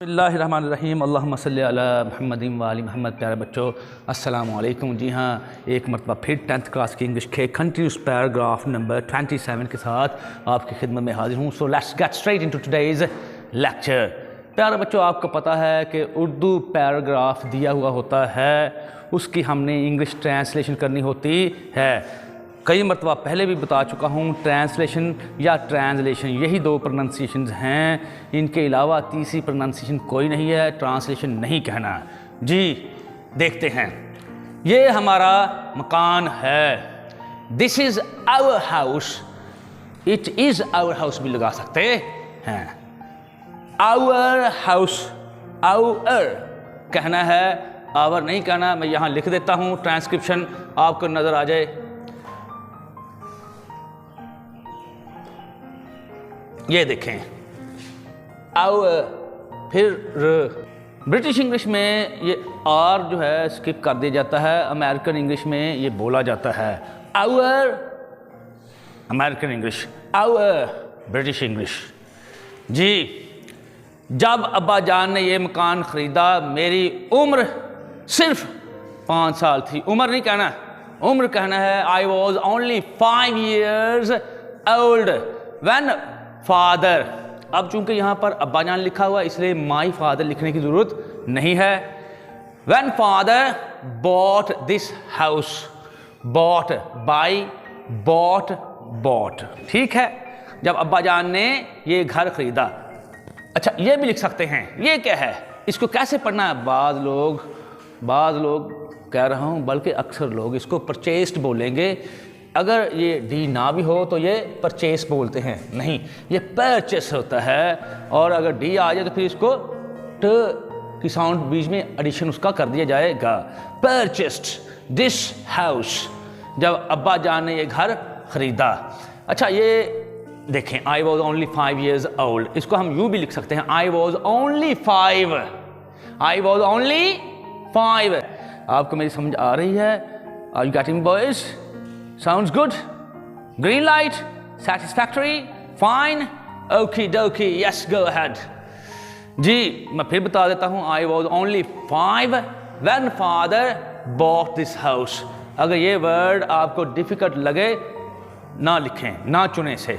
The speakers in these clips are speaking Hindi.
बिस्मिल्लाहिर्रहमानिर्रहीम अल्लाहुम्मा सल्ली अला मुहम्मदिन व आलि मुहम्मद। प्यारे बच्चों अस्सलामु अलैकुम। जी हाँ, एक मरतबा फिर 10th क्लास की इंग्लिश के कंटिन्यूस पैराग्राफ नंबर 27 के साथ आपकी खिदमत में हाजिर हूँ। So let's get straight into today's lecture. प्यारे बच्चों, आपको पता है कि उर्दू पैराग्राफ दिया हुआ होता है, उसकी हमने इंग्लिश ट्रांसलेशन करनी होती है। कई मरतबा पहले भी बता चुका हूँ, ट्रांसलेशन या ट्रांसलेशन यही दो प्रोनाउंसिएशंस हैं, इनके अलावा तीसरी प्रोनाउंसिएशन कोई नहीं है। ट्रांसलेशन नहीं कहना। जी देखते हैं, ये हमारा मकान है। This is our house, it is our house भी लगा सकते हैं। आवर हाउस, आवर कहना है, आवर नहीं कहना। मैं यहाँ लिख देता हूँ, ट्रांसक्रिप्शन आपको नज़र आ जाए। ये देखें, आवर, फिर ब्रिटिश इंग्लिश में ये आर जो है स्किप कर दिया जाता है, अमेरिकन इंग्लिश में ये बोला जाता है। Our American English, our British English. जी, जब अब्बा जान ने ये मकान ख़रीदा, मेरी उम्र सिर्फ 5 साल थी। उम्र नहीं कहना, उम्र कहना है। आई was only 5 years old when father. अब चूंकि यहाँ पर अब्बा जान लिखा हुआ, इसलिए माई फादर लिखने की ज़रूरत नहीं है। When father bought this house, bought by, bought bought, ठीक है, जब अब्बा जान ने ये घर खरीदा। अच्छा, ये भी लिख सकते हैं। ये क्या है, इसको कैसे पढ़ना है? बाद लोग कह रहा हूँ, बल्कि अक्सर लोग इसको परचेस्ड बोलेंगे। अगर ये डी ना भी हो तो ये परचेस बोलते हैं, नहीं, ये परचेस होता है। और अगर डी आ जाए तो फिर इसको ट की साउंड बीच में एडिशन उसका कर दिया जाएगा। परचेस्ड दिस हाउस, जब अब्बा जान ने ये घर खरीदा। अच्छा, ये देखें, I was only 5 years old, इसको हम यूँ भी लिख सकते हैं, I was only 5, I was only 5। आपको मेरी समझ आ रही है? Are you getting boys? Sounds good? Green light? Satisfactory? Fine? Okie dokie, yes, go ahead. जी, मैं फिर बता देता हूँ, I was only 5 when father bought this house. अगर ये वर्ड आपको डिफिकल्ट लगे, ना लिखें, ना चुने से।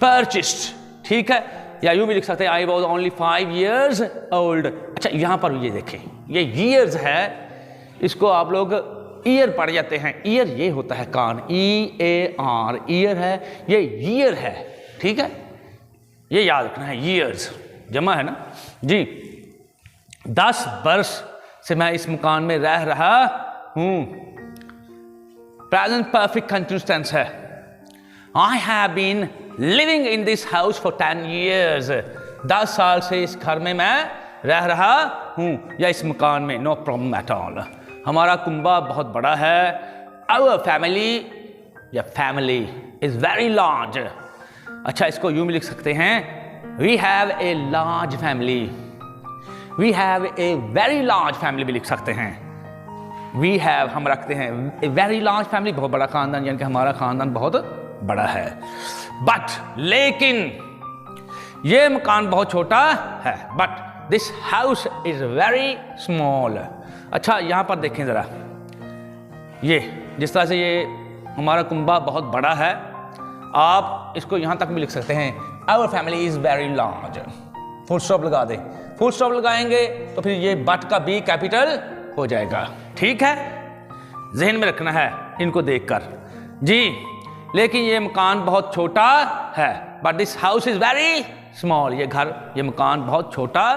Purchased, ठीक है, या यूँ भी लिख सकते हैं, I was only 5 years old। अच्छा, यहाँ पर ये देखें, ये years है, इसको आप लोग ईयर पढ़ जाते हैं। ईयर ये होता है कान, EAR, ईयर है, ये ईयर है, ठीक है, ये याद रखना है। ईयर्स जमा है ना। जी, 10 वर्ष से मैं इस मकान में रह रहा हूँ। प्रेजेंट परफेक्ट कंटिन्यूअस टेंस है। I have been living in this house for 10 years। 10 साल से इस घर में मैं रह रहा हूँ, या इस मकान में। No problem at all. हमारा कुंबा बहुत बड़ा है। आवर फैमिली या फैमिली इज वेरी लार्ज। अच्छा, इसको यूं भी लिख सकते हैं, we have a large family, we have a very large family भी लिख सकते हैं। वी हैव हम रखते हैं ए वेरी लार्ज फैमिली, बहुत बड़ा खानदान, यानी कि हमारा खानदान बहुत बड़ा है। बट लेकिन ये मकान बहुत छोटा है। But this house is very small. अच्छा, यहाँ पर देखें ज़रा, ये जिस तरह से ये हमारा कुंबा बहुत बड़ा है, आप इसको यहाँ तक भी लिख सकते हैं, our family is very large. Full stop लगा दें। फुल स्टॉप लगाएंगे तो फिर ये बट का बी कैपिटल हो जाएगा, ठीक है, जहन में रखना है इनको देखकर। जी, लेकिन ये मकान बहुत छोटा है। But this house is very small, ये घर, ये मकान बहुत छोटा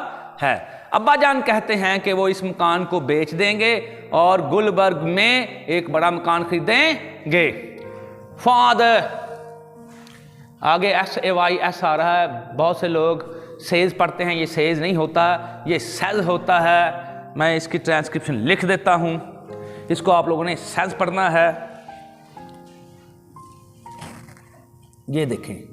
है। अब्बा जान कहते हैं कि वो इस मकान को बेच देंगे और गुलबर्ग में एक बड़ा मकान खरीदेंगे। फादर, आगे SAYS आ रहा है। बहुत से लोग सेज पढ़ते हैं, ये सेज नहीं होता, ये सेज होता है। मैं इसकी ट्रांसक्रिप्शन लिख देता हूँ, इसको आप लोगों ने सेज पढ़ना है। ये देखें,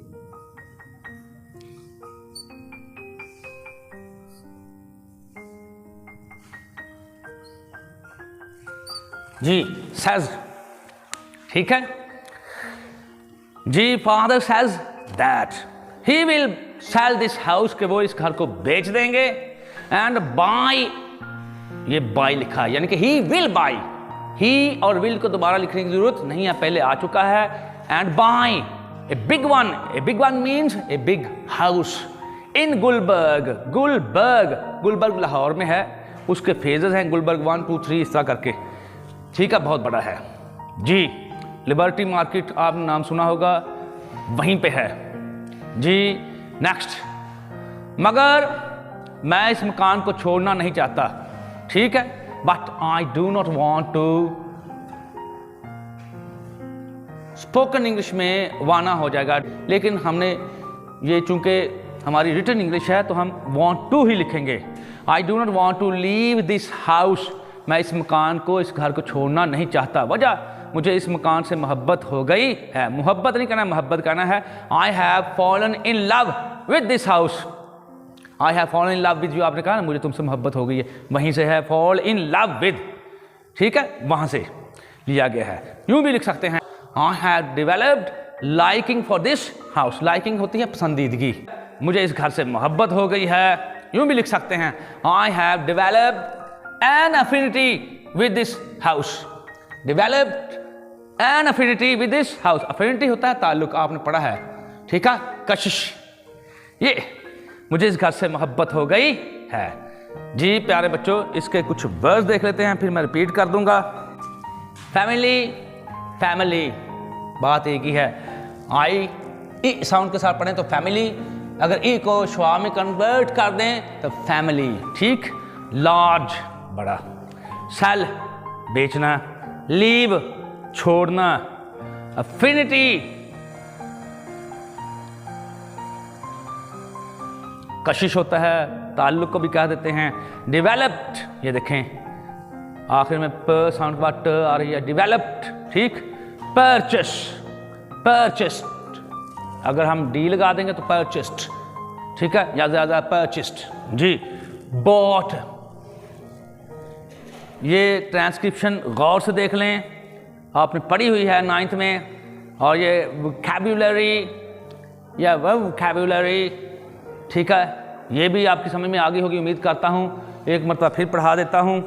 जी, says, ठीक है जी। Father says that he will sell this house, के वो इस घर को बेच देंगे। एंड बाय, ये बाय लिखा है यानी कि ही विल बाय, ही और विल को दोबारा लिखने की जरूरत नहीं है, पहले आ चुका है। And by a big one means a big house in Gulberg. Gulberg Lahore में है, उसके फेजेस हैं गुलबर्ग 1 2 3 इस तरह करके, ठीक है, बहुत बड़ा है जी। लिबर्टी मार्केट आपने नाम सुना होगा, वहीं पे है जी। नेक्स्ट, मगर मैं इस मकान को छोड़ना नहीं चाहता, ठीक है, but I do not want to, spoken English में वाना हो जाएगा, लेकिन हमने ये चूंकि हमारी रिटन इंग्लिश है तो हम वॉन्ट टू ही लिखेंगे। I do not want to leave this house, मैं इस मकान को, इस घर को छोड़ना नहीं चाहता, वजह मुझे इस मकान से मोहब्बत हो गई है। मोहब्बत नहीं कहना, मोहब्बत कहना है। I have fallen in love with this house, I have fallen in love with you, आपने कहा ना मुझे तुमसे मोहब्बत हो गई है, वहीं से है फॉल इन लव विद, ठीक है, वहां से लिया गया है। यूं भी लिख सकते हैं, I have developed liking for this house, liking होती है पसंदीदगी, मुझे इस घर से मोहब्बत हो गई है। यूं भी लिख सकते हैं, I have developed N affinity with this house, developed N affinity with this house, affinity होता है ताल्लुक, आपने पढ़ा है, ठीक है, कशिश, ये मुझे इस घर से मोहब्बत हो गई है जी। प्यारे बच्चों, इसके कुछ वर्ड्स देख लेते हैं, फिर मैं रिपीट कर दूंगा। फैमिली, फैमिली, बात एक ही है, आई ई साउंड के साथ पढ़ें तो फैमिली, अगर ई को श्वा में कन्वर्ट कर दें तो फैमिली, ठीक। लार्ज, बड़ा। सेल, बेचना। लीव, छोड़ना। अफिनिटी, कशिश होता है, ताल्लुक को भी कह देते हैं। डेवलप्ड, ये देखें आखिर में प साउंड के बाद ट आ रही है, डेवलप्ड, ठीक। परचेस, परचेस्ड, अगर हम डी लगा देंगे तो परचेस्ड, ठीक है, या ज्यादा परचेस्ड जी। बॉट, ये ट्रांसक्रिप्शन गौर से देख लें, आपने पढ़ी हुई है 9th में, और ये वोकैब्युलरी या वोकैब्युलरी, ठीक है, ये भी आपकी समझ में आ गई होगी उम्मीद करता हूँ। एक मरतबा फिर पढ़ा देता हूँ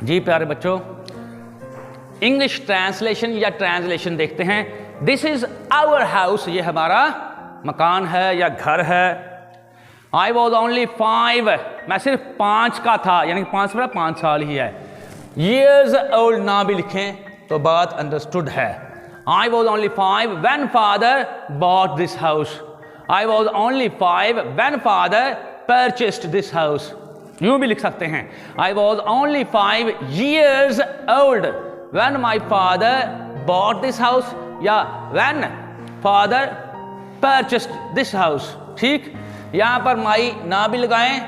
जी। प्यारे बच्चों, इंग्लिश ट्रांसलेशन या ट्रांसलेशन देखते हैं। दिस इज आवर हाउस, ये हमारा मकान है या घर है। आई वॉज ओनली 5, मैं सिर्फ 5 का था, यानी 5 से 5 साल ही है। years old ना भी लिखें तो बात अंडरस्टूड है। I was only 5 when father bought this house. I was only 5 when father purchased this house. यूं भी लिख सकते हैं, I was only 5 years old when my father bought this house, या when father purchased this house, ठीक। यहाँ पर माई ना भी लगाएं,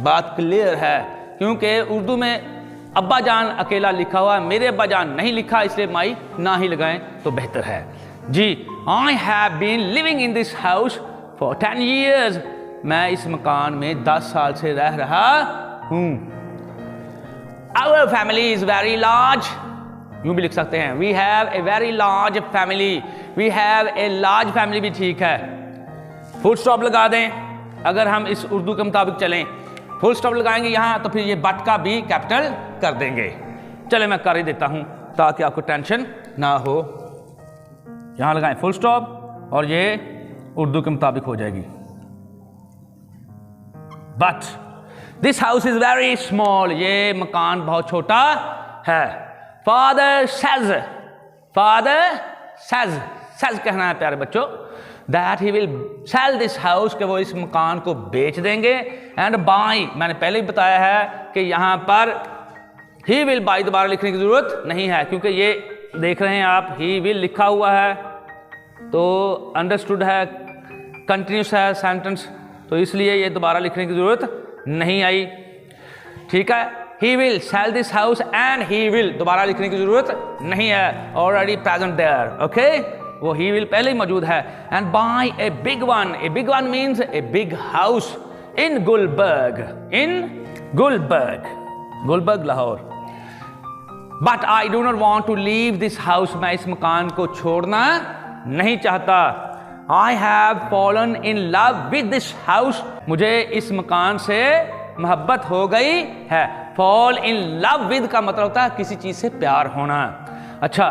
बात क्लियर है, क्योंकि उर्दू में अब्बा जान अकेला लिखा हुआ है, मेरे अब्बा जान नहीं लिखा, इसलिए माई ना ही लगाएं तो बेहतर है जी। I have been living in this house for 10 years. मैं इस मकान में 10 साल से रह रहा हूँ। Our family is very large. यूं भी लिख सकते हैं, We have a very large family. We have a large family भी ठीक है। फुल स्टॉप लगा दें, अगर हम इस उर्दू के मुताबिक चलें, फुल स्टॉप लगाएंगे यहाँ तो फिर ये बट का भी कैपिटल कर देंगे। चले मैं कर ही देता हूँ ताकि आपको टेंशन ना हो। यहाँ लगाएं फुल स्टॉप और ये उर्दू के मुताबिक हो जाएगी। But this house is very small, ये मकान बहुत छोटा है। Father says, father says, says कहना है प्यारे बच्चों, that he will sell this house, कि वो इस मकान को बेच देंगे। एंड बाय, मैंने पहले ही बताया है कि यहाँ पर ही विल बाय दोबारा लिखने की जरूरत नहीं है, क्योंकि ये देख रहे हैं आप ही विल लिखा हुआ है तो अंडरस्टूड है, कंटिन्यूस है सेंटेंस, तो इसलिए ये दोबारा लिखने की जरूरत नहीं आई, ठीक है। He will sell this house and he will दोबारा लिखने की जरूरत नहीं है, ऑलरेडी प्रेजेंट देयर, ओके, वो ही विल पहले ही मौजूद है। And by a big one means a big house in Gulberg, in Gulberg Lahore. But I do not want to leave this house, मैं इस मकान को छोड़ना नहीं चाहता। I have fallen in love with this house, मुझे इस मकान से मोहब्बत हो गई है। फॉल इन लव विद का मतलब होता है किसी चीज से प्यार होना। अच्छा,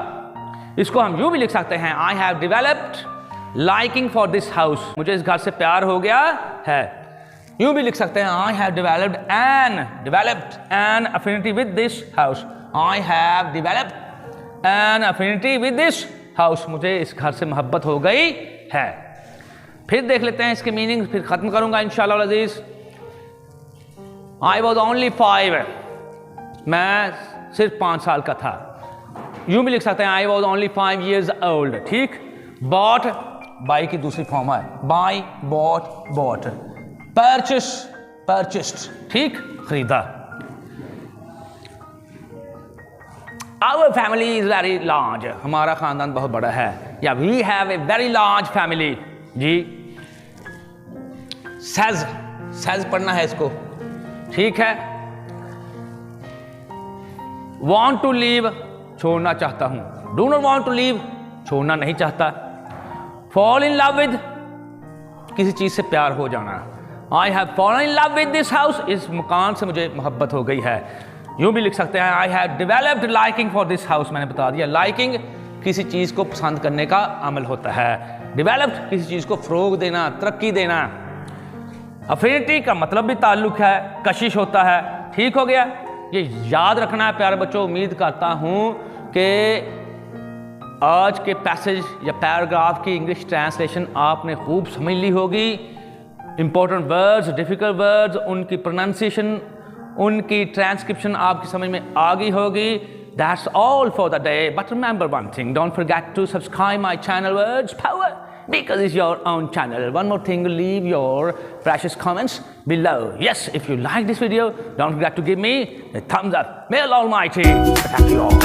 इसको हम यूं भी लिख सकते हैं, I have developed liking for this house, मुझे इस घर से प्यार हो गया है। यूं भी लिख सकते हैं, I have developed N affinity with this house, I have developed N affinity with this house, मुझे इस घर से मोहब्बत हो गई है। फिर देख लेते हैं इसके मीनिंग, फिर खत्म करूंगा इंशाअल्लाह अज़ीज़। आई वॉज ओनली 5, मैं सिर्फ 5 साल का था। यूं भी लिख सकते हैं, I was only 5 years old, ठीक। बॉट, बाई की दूसरी फॉर्म है, बाई, बॉट। परचेस्ड, ठीक, खरीदा। Our family is very large, हमारा खानदान बहुत बड़ा है, या we have a very large family, ji. says पढ़ना है इसको, ठीक है। want to leave, छोड़ना चाहता हूं, do not want to leave, छोड़ना नहीं चाहता। fall in love with, किसी चीज से प्यार हो जाना। I have fallen in love with this house, इस मकान से मुझे मोहब्बत हो गई है। यूं भी लिख सकते हैं, I have developed liking for this house, मैंने बता दिया, liking किसी चीज को पसंद करने का अमल होता है, developed किसी चीज को फरोग देना, तरक्की देना। अफिनिटी का मतलब भी ताल्लुक है, कशिश होता है, ठीक हो गया। ये याद रखना है प्यारे बच्चों। उम्मीद करता हूं कि आज के पैसेज या पैराग्राफ की इंग्लिश ट्रांसलेशन आपने खूब समझ ली होगी। इंपॉर्टेंट वर्ड्स, डिफिकल्ट वर्ड्स, उनकी प्रोनाउंसिएशन, उनकी ट्रांसक्रिप्शन आपकी समझ में आ गई होगी। That's all for the day. But remember one thing, don't forget to subscribe my channel Words Power, because it's your own channel. One more thing, leave your precious comments below. Yes, if you like this video, don't forget to give me a thumbs up. May Allah Almighty protect you all.